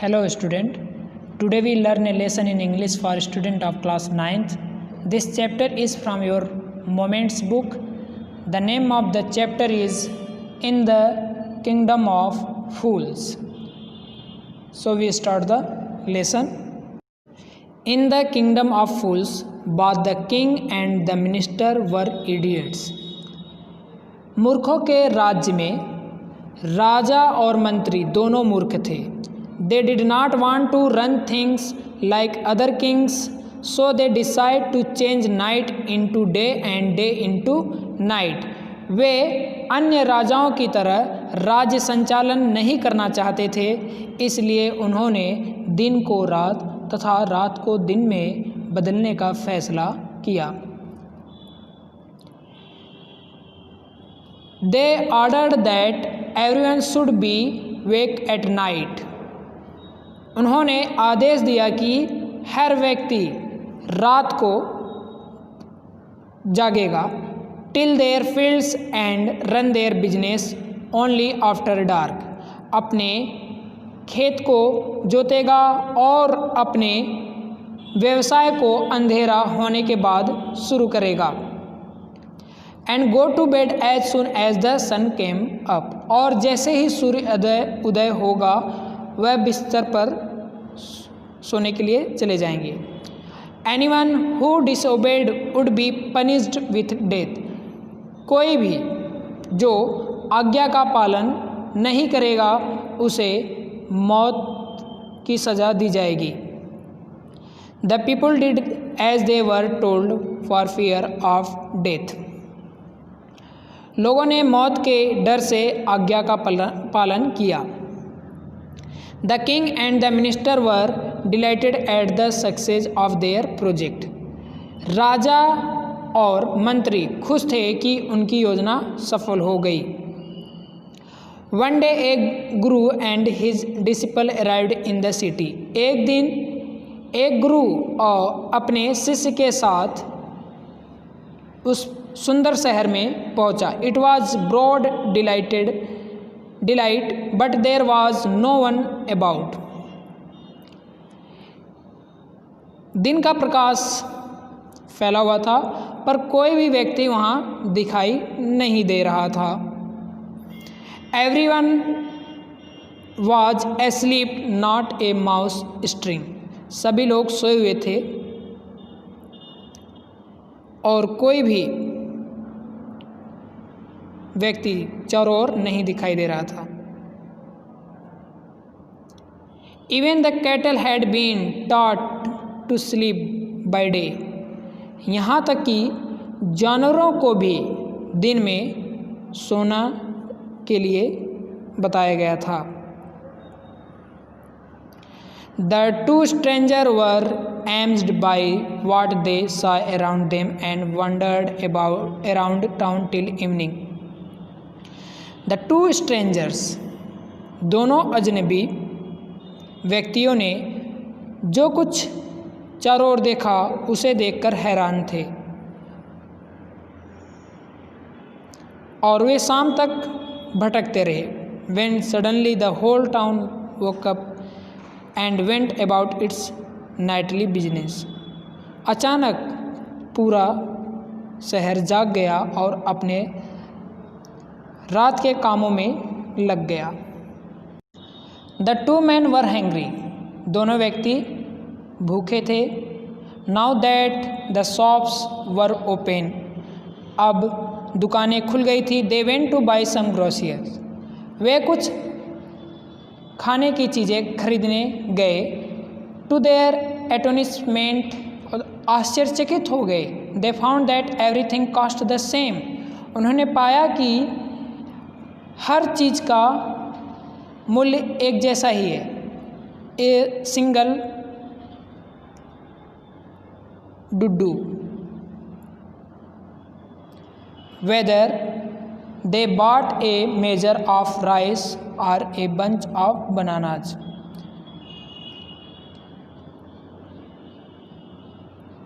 Hello student. Today we learn a lesson in English for student of class 9th. This chapter is from your Moments book. The name of the chapter is In the Kingdom of Fools. So we start the lesson. In the kingdom of fools, both the king and the minister were idiots. मूर्खों के राज्य में राजा और मंत्री दोनों मूर्ख थे. They did not want to run things like other kings, so they decided to change night into day and day into night. वे अन्य राजाओं की तरह राज्य संचालन नहीं करना चाहते थे, इसलिए उन्होंने दिन को रात तथा रात को दिन में बदलने का फैसला किया. They ordered that everyone should be awake at night. उन्होंने आदेश दिया कि हर व्यक्ति रात को जागेगा. Till their fields and run their business only after dark. अपने खेत को जोतेगा और अपने व्यवसाय को अंधेरा होने के बाद शुरू करेगा. And go to bed as soon as the sun came up. और जैसे ही सूर्य उदय होगा वह बिस्तर पर सोने के लिए चले जाएंगे. Anyone who disobeyed would be punished with death. कोई भी जो आज्ञा का पालन नहीं करेगा उसे मौत की सज़ा दी जाएगी. The people did as they were told for fear of death. लोगों ने मौत के डर से आज्ञा का पालन किया. The king and the minister were delighted at the success of their project. राजा और मंत्री खुश थे कि उनकी योजना सफल हो गई. One day a guru and his disciple arrived in the city. एक दिन एक गुरु और अपने शिष्य के साथ उस सुंदर शहर में पहुंचा. It was broad daylight, but there was no one about. दिन का प्रकाश फैला हुआ था पर कोई भी व्यक्ति वहाँ दिखाई नहीं दे रहा था. Everyone was asleep, not a mouse stirring. सभी लोग सोए हुए थे और कोई भी व्यक्ति चारों ओर नहीं दिखाई दे रहा था. Even the cattle had been taught to sleep by day. यहाँ तक कि जानवरों को भी दिन में सोना के लिए बताया गया था. The two strangers were amazed by what they saw around them and wandered around town till evening. The two strangers, दोनों अजनबी व्यक्तियों ने जो कुछ चारों ओर देखा उसे देखकर हैरान थे और वे शाम तक भटकते रहे. When suddenly the whole town woke up and went about its nightly business. अचानक पूरा शहर जाग गया और अपने रात के कामों में लग गया. The two men were hungry. दोनों व्यक्ति भूखे थे. Now that the shops were open. अब दुकानें खुल गई थी. They went to buy some groceries. वे कुछ खाने की चीज़ें खरीदने गए. To their astonishment, आश्चर्यचकित हो गए. They found that everything cost the same. उन्होंने पाया कि हर चीज़ का मूल्य एक जैसा ही है. A single Duddu. Whether they bought a measure of rice or a bunch of bananas.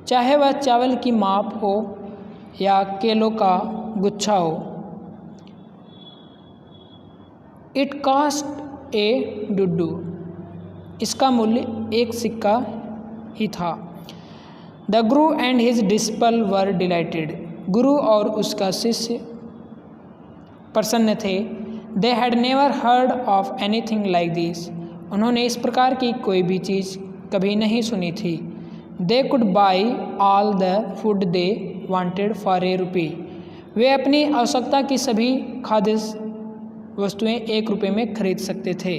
चाहे वह चावल की माप हो या केलों का गुच्छा हो. It cost a Duddu. इसका मूल्य 1 सिक्का ही था। The Guru and his disciple were dilated. गुरु और उसका शिष्य प्रसन्न थे। They had never heard of anything like this. उन्होंने इस प्रकार की कोई भी चीज़ कभी नहीं सुनी थी। They could buy all the food they wanted for a rupee. वे अपनी आवश्यकता की सभी खाद्य वस्तुएं 1 रुपये में खरीद सकते थे।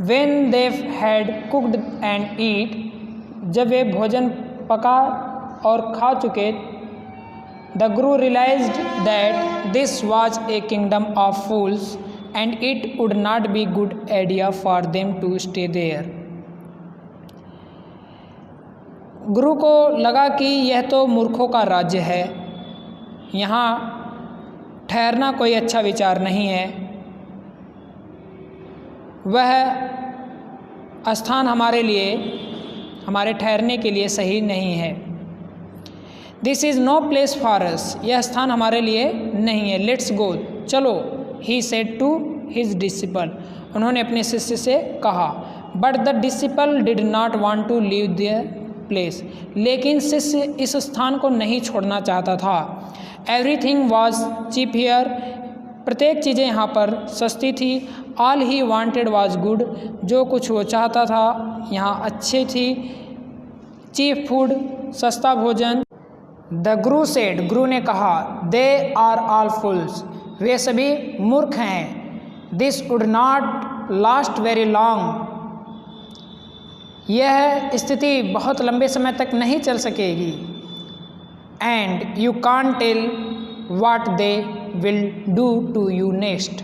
When they had cooked and eat, जब वे भोजन पका और खा चुके, the guru realised that this was a kingdom of fools and it would not be good idea for them to stay there. गुरु को लगा कि यह तो मूर्खों का राज्य है, यहाँ ठहरना कोई अच्छा विचार नहीं है। वह स्थान हमारे लिए, हमारे ठहरने के लिए सही नहीं है। This is no place for us. यह स्थान हमारे लिए नहीं है। लेट्स गो, चलो। He said to his disciple. उन्होंने अपने शिष्य से कहा। But the disciple did not want to leave the place. लेकिन शिष्य इस स्थान को नहीं छोड़ना चाहता था। Everything was cheap here. प्रत्येक चीज़ें यहाँ पर सस्ती थी। All he wanted was good. जो कुछ वो चाहता था यहाँ अच्छी थी। चीप फूड, सस्ता भोजन। द गुरु सेड, गुरु ने कहा, दे आर ऑल फूल्स। वे सभी मूर्ख हैं। This would not last very long. यह स्थिति बहुत लंबे समय तक नहीं चल सकेगी। And you can't tell what they will do to you next.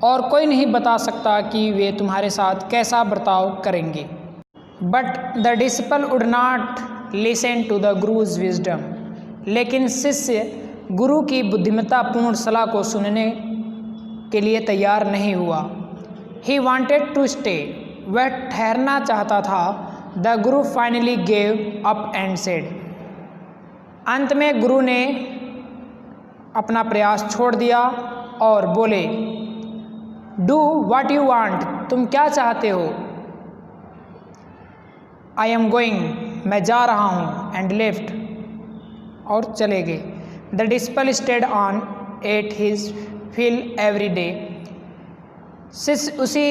और कोई नहीं बता सकता कि वे तुम्हारे साथ कैसा बर्ताव करेंगे। But the disciple would not listen to the guru's wisdom. लेकिन शिष्य गुरु की बुद्धिमत्तापूर्ण सलाह को सुनने के लिए तैयार नहीं हुआ। He wanted to stay. वह ठहरना चाहता था। The guru finally gave up and said. अंत में गुरु ने अपना प्रयास छोड़ दिया और बोले, डू व्हाट यू वांट। तुम क्या चाहते हो। I am going. मैं जा रहा हूँ। And left. और चले गए। The disciple stayed on at his fill every day. शिष्य उसी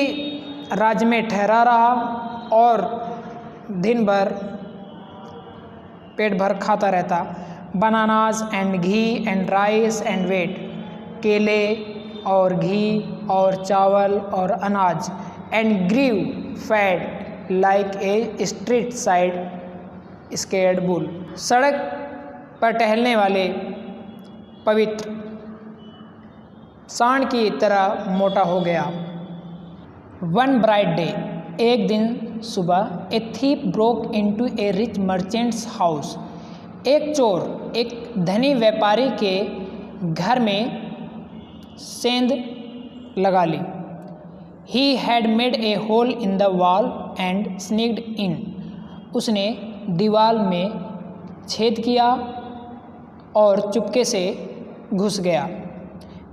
राज्य में ठहरा रहा और दिन भर पेट भर खाता रहता। Bananas and ghee and rice and wheat. केले और घी और चावल और अनाज। And grew fat like a street side scared bull. सड़क पर टहलने वाले पवित्र सांड की तरह मोटा हो गया। वन ब्राइट डे, एक दिन सुबह, ए थीप ब्रोक इनटू ए रिच मर्चेंट्स हाउस। एक चोर एक धनी व्यापारी के घर में सेंध लगा ली। He had made a hole in the wall and sneaked in. उसने दीवार में छेद किया और चुपके से घुस गया।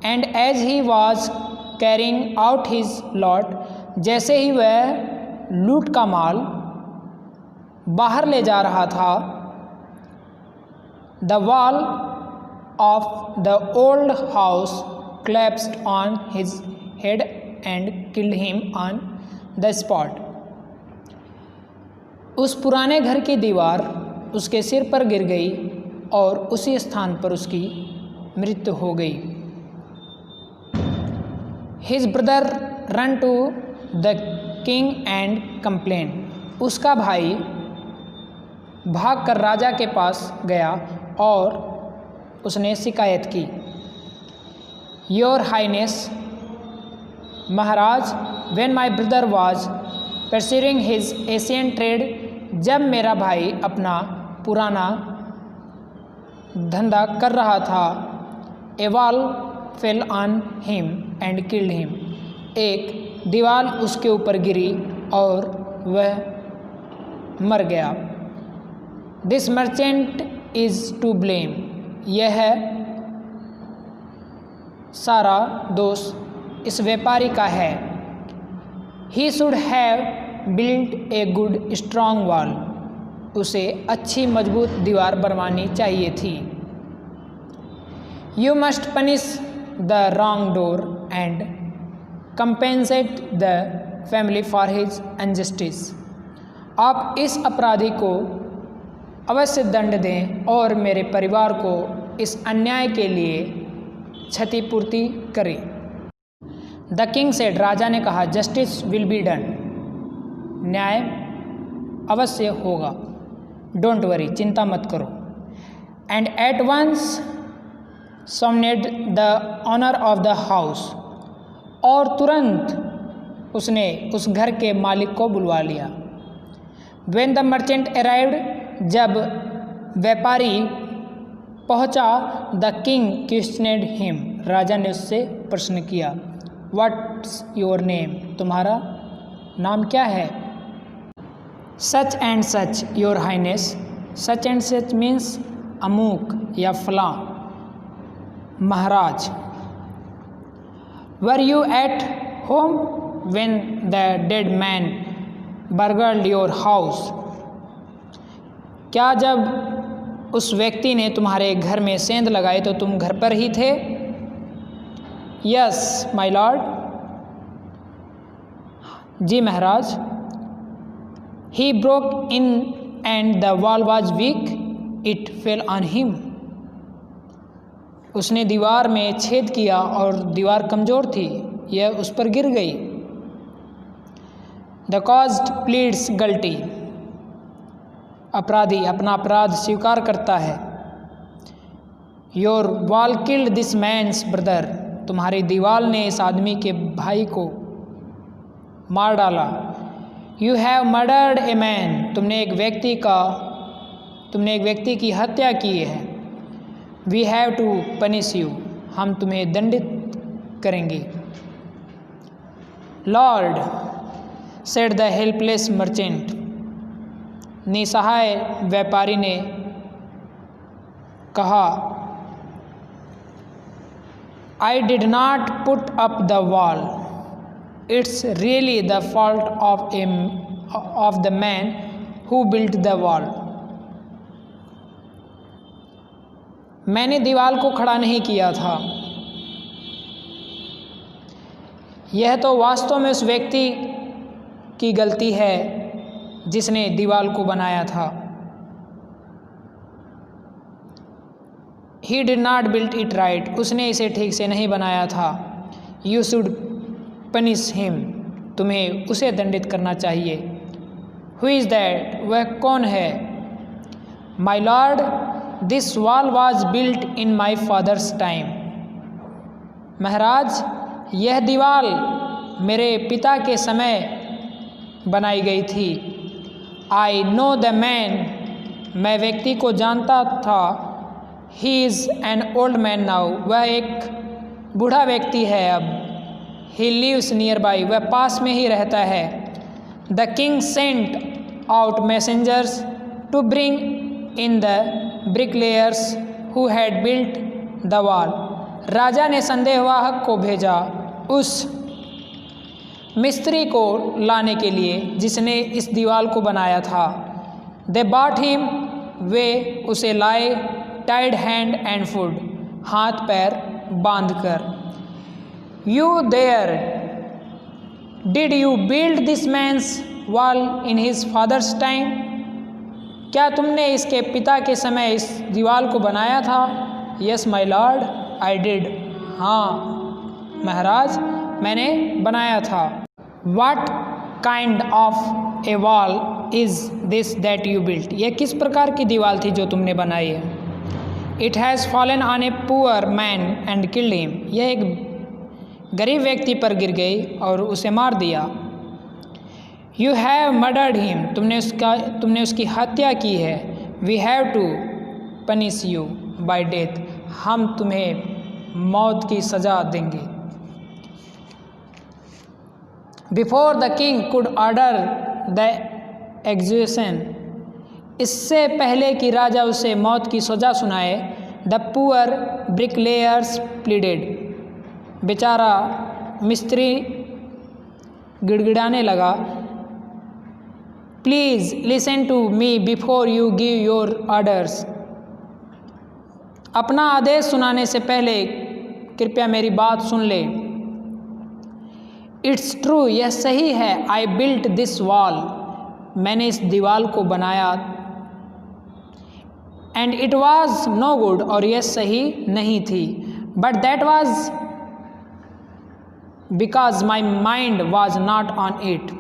And as he was carrying out his lot, जैसे ही वह लूट का माल बाहर ले जा रहा था, the wall of the old house collapsed on his head and killed him on the spot. उस पुराने घर की दीवार उसके सिर पर गिर गई और उसी स्थान पर उसकी मृत्यु हो गई। His brother ran to the king and complained. उसका भाई भागकर राजा के पास गया और उसने शिकायत की। Your Highness, Maharaj, when my brother was pursuing his ancient trade, जब मेरा भाई अपना पुराना धंधा कर रहा था, a wall fell on him and killed him. एक दीवार उसके ऊपर गिरी और वह मर गया। This merchant is to blame. यह सारा दोष इस व्यापारी का है। He should have built a good strong wall, उसे अच्छी मजबूत दीवार बनवानी चाहिए थी। You must punish the wrong door and compensate the family for his injustice, आप इस अपराधी को अवश्य दंड दें और मेरे परिवार को इस अन्याय के लिए क्षतिपूर्ति करें। द किंग सेड, राजा ने कहा, जस्टिस विल बी डन, न्याय अवश्य होगा। डोंट वरी, चिंता मत करो। And at once summoned the owner of the house, और तुरंत उसने उस घर के मालिक को बुलवा लिया। व्हेन द मर्चेंट अराइव्ड, जब व्यापारी पहुंचा, द किंग क्वेश्चनेड हिम, राजा ने उससे प्रश्न किया, व्हाट्स योर नेम, तुम्हारा नाम क्या है? Such and such your highness, such and such means अमूक या फलां, महाराज। Were you at home when the dead man burgled your house, क्या जब उस व्यक्ति ने तुम्हारे घर में सेंध लगाई तो तुम घर पर ही थे? यस माय लॉर्ड, जी महाराज। He broke in and the wall was weak, it fell on him, उसने दीवार में छेद किया और दीवार कमज़ोर थी, यह उस पर गिर गई। द कॉज्ड प्लीड्स गल्टी, अपराधी अपना अपराध स्वीकार करता है। Your wall killed this man's brother, तुम्हारी दीवार ने इस आदमी के भाई को मार डाला। You have murdered a man, तुमने एक व्यक्ति की हत्या की है। We have to punish you, हम तुम्हें दंडित करेंगे। Lord said the helpless merchant, निसहाय व्यापारी ने कहा, I did not put up the wall, it's really the fault of the man who built the wall, मैंने दीवार को खड़ा नहीं किया था, यह तो वास्तव में उस व्यक्ति की गलती है जिसने दीवार को बनाया था। He did not build it right, उसने इसे ठीक से नहीं बनाया था। You should punish him, तुम्हें उसे दंडित करना चाहिए। Who is that, वह कौन है? My lord, this wall was built in my father's time, महाराज यह दीवार मेरे पिता के समय बनाई गई थी। I know the man, मैं व्यक्ति को जानता था। He is an old man now, वह एक बूढ़ा व्यक्ति है अब। He lives nearby, वह पास में ही रहता है। The king sent out messengers to bring in the bricklayers who had built the wall, राजा ने संदेहवाहक को भेजा उस मिस्त्री को लाने के लिए जिसने इस दीवार को बनाया था। They bought him, वे उसे लाए, tied hand and foot, हाथ पैर बांध कर। You there, did you build this man's wall in his father's time? क्या तुमने इसके पिता के समय इस दीवार को बनाया था? Yes my lord, I did, हाँ महाराज मैंने बनाया था। What kind of a wall is this that you built? यह किस प्रकार की दीवार थी जो तुमने बनाई है? It has fallen on a poor man and killed him, यह एक गरीब व्यक्ति पर गिर गई और उसे मार दिया। You have murdered him, तुमने उसकी हत्या की है। We have to punish you by death, हम तुम्हें मौत की सज़ा देंगे। Before the king could order the execution, इससे पहले कि राजा उसे मौत की सज़ा सुनाए, the poor bricklayers pleaded, बेचारा मिस्त्री गिड़गिड़ाने लगा। Please listen to me before you give your orders. अपना आदेश सुनाने से पहले कृपया मेरी बात सुन ले। इट्स ट्रू, यह सही है। आई बिल्ट दिस वॉल, मैंने इस दीवार को बनाया। And it was no good, और यह सही नहीं थी। But that was because my mind was not on it.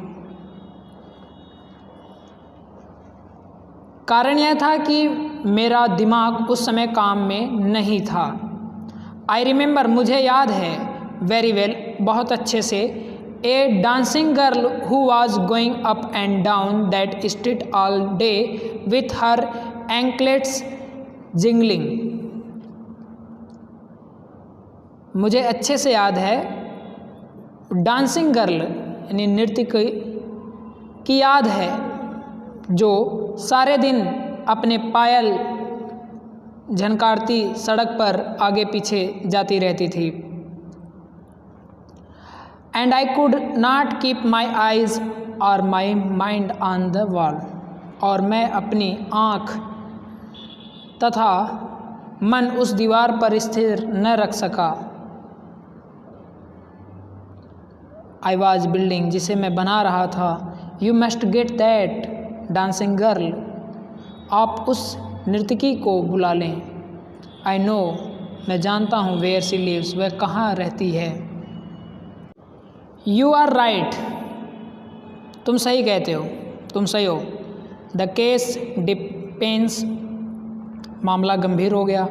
कारण यह था कि मेरा दिमाग उस समय काम में नहीं था। आई रिमेंबर, मुझे याद है। वेरी वेल, बहुत अच्छे से। ए dancing girl who was going up and down that street all day with her anklets jingling. मुझे अच्छे से याद है। डांसिंग गर्ल यानी नृत्य की याद है जो सारे दिन अपने पायल झनकारती सड़क पर आगे पीछे जाती रहती थी। And I could not keep my eyes और my mind on the wall, और मैं अपनी आँख तथा मन उस दीवार पर स्थिर न रख सका। आई वॉज बिल्डिंग, जिसे मैं बना रहा था। You must get that dancing girl, आप उस नर्तकी को बुला लें। आई नो, मैं जानता हूँ। वेयर शी लिव्स, वह कहाँ रहती है। यू आर राइट, तुम सही कहते हो, तुम सही हो। द केस डिपेंड्स, मामला गंभीर हो गया।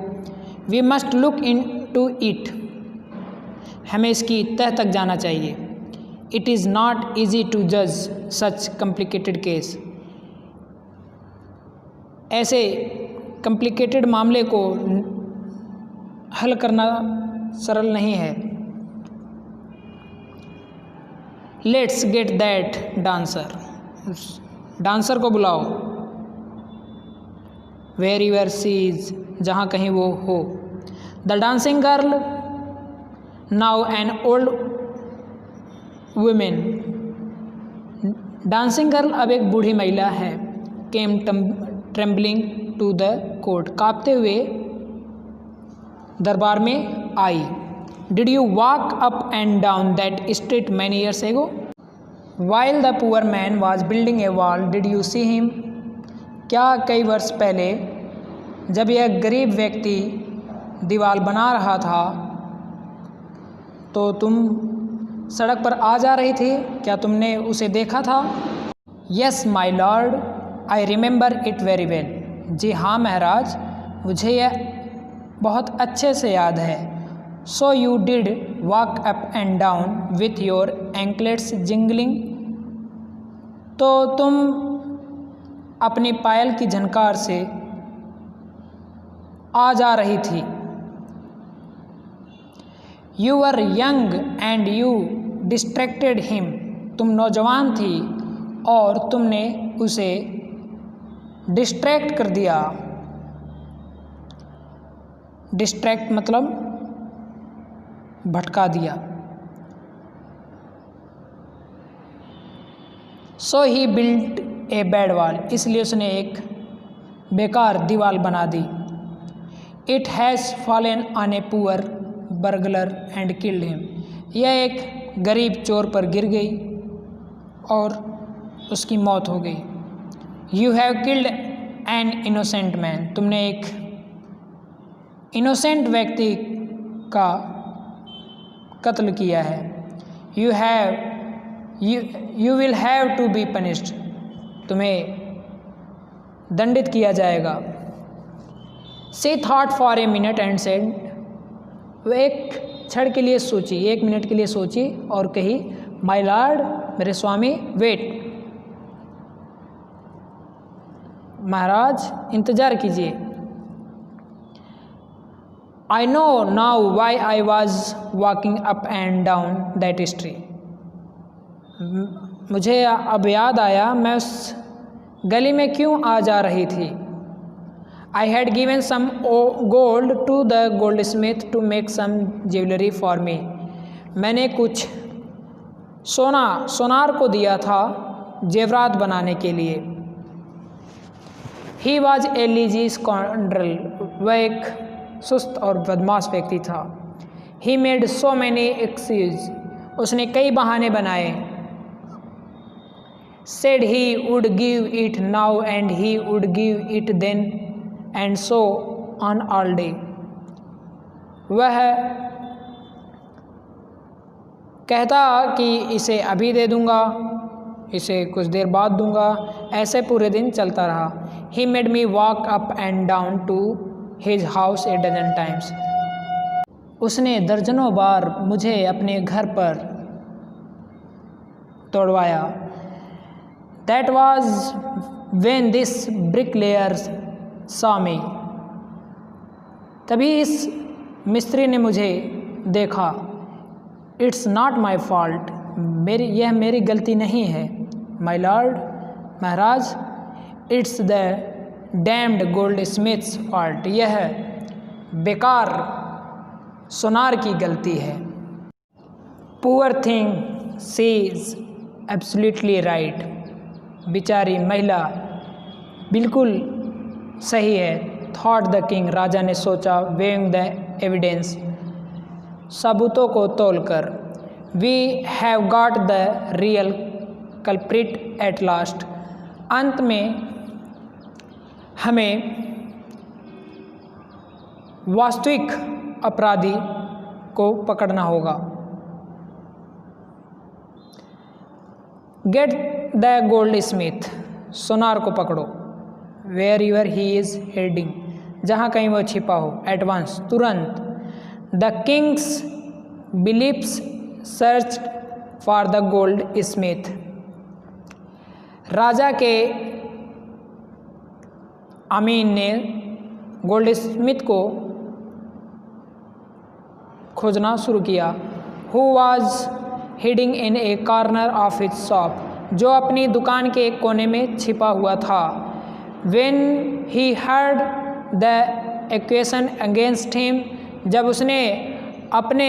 We must look into it, हमें इसकी तह तक जाना चाहिए। It is not easy to जज सच कॉम्प्लिकेटेड केस, ऐसे कॉम्प्लिकेटेड मामले को हल करना सरल नहीं है। Let's get that dancer, dancer को बुलाओ। वेर यूर सीज, जहाँ कहीं वो हो। The dancing girl, now an old woman, dancing girl अब एक बूढ़ी महिला है। Came trembling to the court, कांपते हुए दरबार में आई। Did you walk up and down that street many years ago? While the poor man was building a wall did you see him? क्या कई वर्ष पहले जब यह गरीब व्यक्ति दीवार बना रहा था तो तुम सड़क पर आ जा रही थी, क्या तुमने उसे देखा था? Yes my lord, I remember it very well. जी हाँ महाराज, मुझे यह बहुत अच्छे से याद है। So you did walk up and down with your anklets jingling, तो तुम अपनी पायल की झनकार से आ जा रही थी। You were young and you distracted him, तुम नौजवान थी और तुमने उसे डिस्ट्रैक्ट कर दिया। डिस्ट्रैक्ट मतलब भटका दिया। So he built a bad wall, इसलिए उसने एक बेकार दीवार बना दी। It has fallen on a poor burglar and killed him, यह एक गरीब चोर पर गिर गई और उसकी मौत हो गई। You have killed an innocent man, तुमने एक इनोसेंट व्यक्ति का कत्ल किया है। You will have to be punished, तुम्हें दंडित किया जाएगा। She thought for a minute and said, वह एक क्षण के लिए सोची, 1 मिनट के लिए सोची और कही, माय लॉर्ड, मेरे स्वामी, वेट, महाराज इंतज़ार कीजिए। I know now why I was walking up and down that street, मुझे अब याद आया मैं उस गली में क्यों आ जा रही थी। I had given some gold to the goldsmith to make some jewellery for me, मैंने कुछ सोनार को दिया था जेवरात बनाने के लिए। He was a lazy scoundrel, वह एक सुस्त और बदमाश व्यक्ति था। He made so many excuses, उसने कई बहाने बनाए। Said he would give it now and he would give it then and so on all day, वह कहता कि इसे अभी दे दूंगा, इसे कुछ देर बाद दूंगा, ऐसे पूरे दिन चलता रहा। He made me walk up and down to his house a dozen times, उसने दर्जनों बार मुझे अपने घर पर दौड़वाया। That was when this bricklayer saw me, तभी इस मिस्त्री ने मुझे देखा। इट्स नॉट माई फॉल्ट, यह मेरी गलती नहीं है। माई लॉर्ड, महाराज, it's the damned goldsmith's fault, यह बेकार सोनार की गलती है। Poor thing, she is absolutely right, बेचारी महिला बिल्कुल सही है। थॉट द किंग, राजा ने सोचा। वेइंग द एविडेंस, सबूतों को तोलकर। We have got the real culprit at last, अंत में हमें वास्तविक अपराधी को पकड़ना होगा। गेट द गोल्ड स्मिथ, सोनार को पकड़ो। Wherever he is hiding, जहाँ कहीं वो छिपा हो। एट वंस, तुरंत। The king's bailiffs search for the goldsmith, राजा के अमीन ने गोल्ड स्मिथ को खोजना शुरू किया। Who was hiding in a corner of his shop, जो अपनी दुकान के एक कोने में छिपा हुआ था। When he heard the accusation against him, जब उसने अपने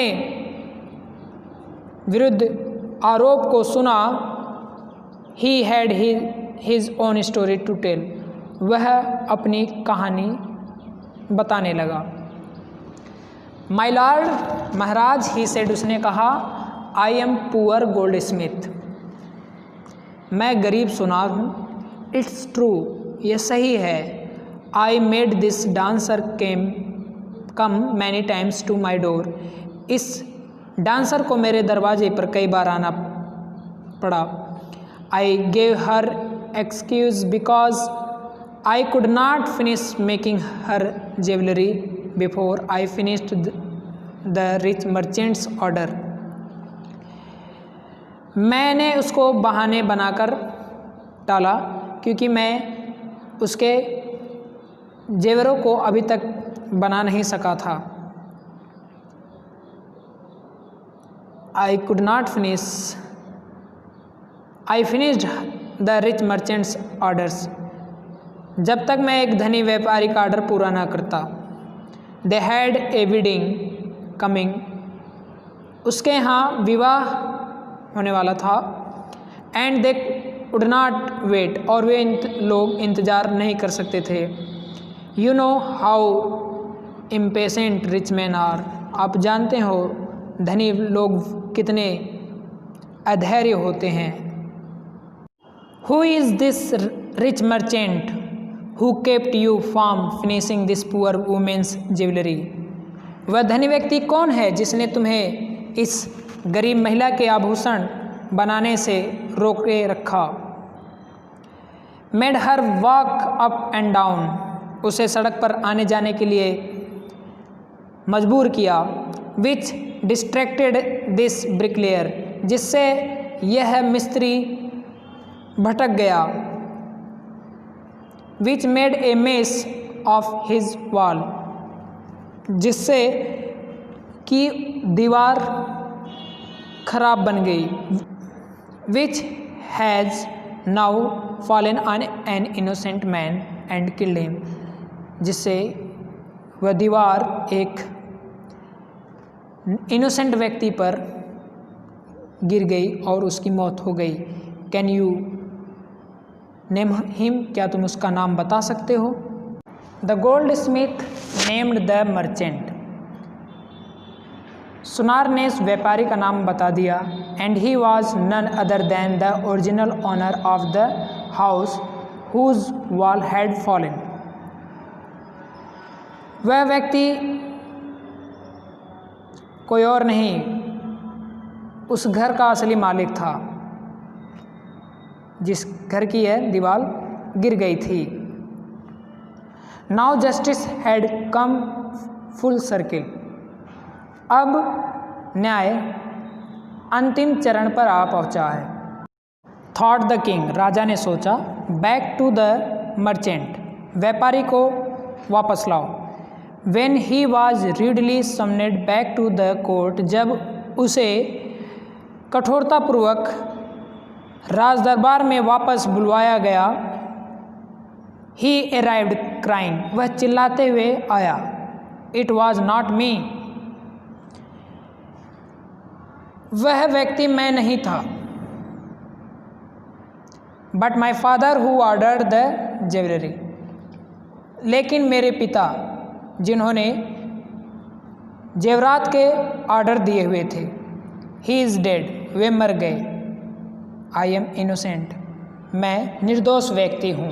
विरुद्ध आरोप को सुना। He had his own story to tell, वह अपनी कहानी बताने लगा। माई लॉर्ड, महाराज, ही सेड, उसने कहा, I am poor goldsmith, मैं गरीब सोनार हूँ। इट्स ट्रू, ये सही है। I made this dancer come many times to my door, इस डांसर को मेरे दरवाजे पर कई बार आना पड़ा। I gave her excuse because I could not finish making her jewellery before I finished the rich merchant's order, मैंने उसको बहाने बनाकर टाला क्योंकि मैं उसके जेवरों को अभी तक बना नहीं सका था। आई could not finish, I finished the rich merchants orders, जब तक मैं एक धनी व्यापारी का ऑर्डर पूरा ना करता। They had a wedding coming, उसके यहाँ विवाह होने वाला था। And they would not wait, और वे लोग इंतज़ार नहीं कर सकते थे। You know how impatient rich man are, आप जानते हो धनी लोग कितने अधैर्य होते हैं। Who is this rich merchant who kept you from finishing this poor woman's jewellery, वह धनी व्यक्ति कौन है जिसने तुम्हें इस गरीब महिला के आभूषण बनाने से रोके रखा। Made her walk up and down, उसे सड़क पर आने जाने के लिए मजबूर किया। विच डिस्ट्रैक्टेड दिस ब्रिकलेयर, जिससे यह मिस्त्री भटक गया। Which made a mess of his wall, जिससे कि दीवार खराब बन गई। Which has now fallen on an innocent man and killed him, जिससे वह दीवार एक इनोसेंट व्यक्ति पर गिर गई और उसकी मौत हो गई। कैन यू नेम हिम, क्या तुम उसका नाम बता सकते हो? The goldsmith named the merchant, सुनार ने इस व्यापारी का नाम बता दिया। And he was none other than the original owner of the house whose wall had fallen, वह व्यक्ति कोई और नहीं उस घर का असली मालिक था जिस घर की यह दीवार गिर गई थी। Now justice had come full circle, अब न्याय अंतिम चरण पर आ पहुंचा है। थॉट द किंग, राजा ने सोचा। बैक टू द मर्चेंट, व्यापारी को वापस लाओ। When he was readily summoned back to the court, जब उसे कठोरतापूर्वक राज दरबार में वापस बुलवाया गया। ही अराइव्ड क्राइंग, वह चिल्लाते हुए आया। इट वॉज नॉट मी, वह व्यक्ति मैं नहीं था। But my father who ordered the jewellery, लेकिन मेरे पिता जिन्होंने जेवरात के ऑर्डर दिए हुए थे। ही इज़ डेड, वे मर गए। आई एम इनोसेंट, मैं निर्दोष व्यक्ति हूँ।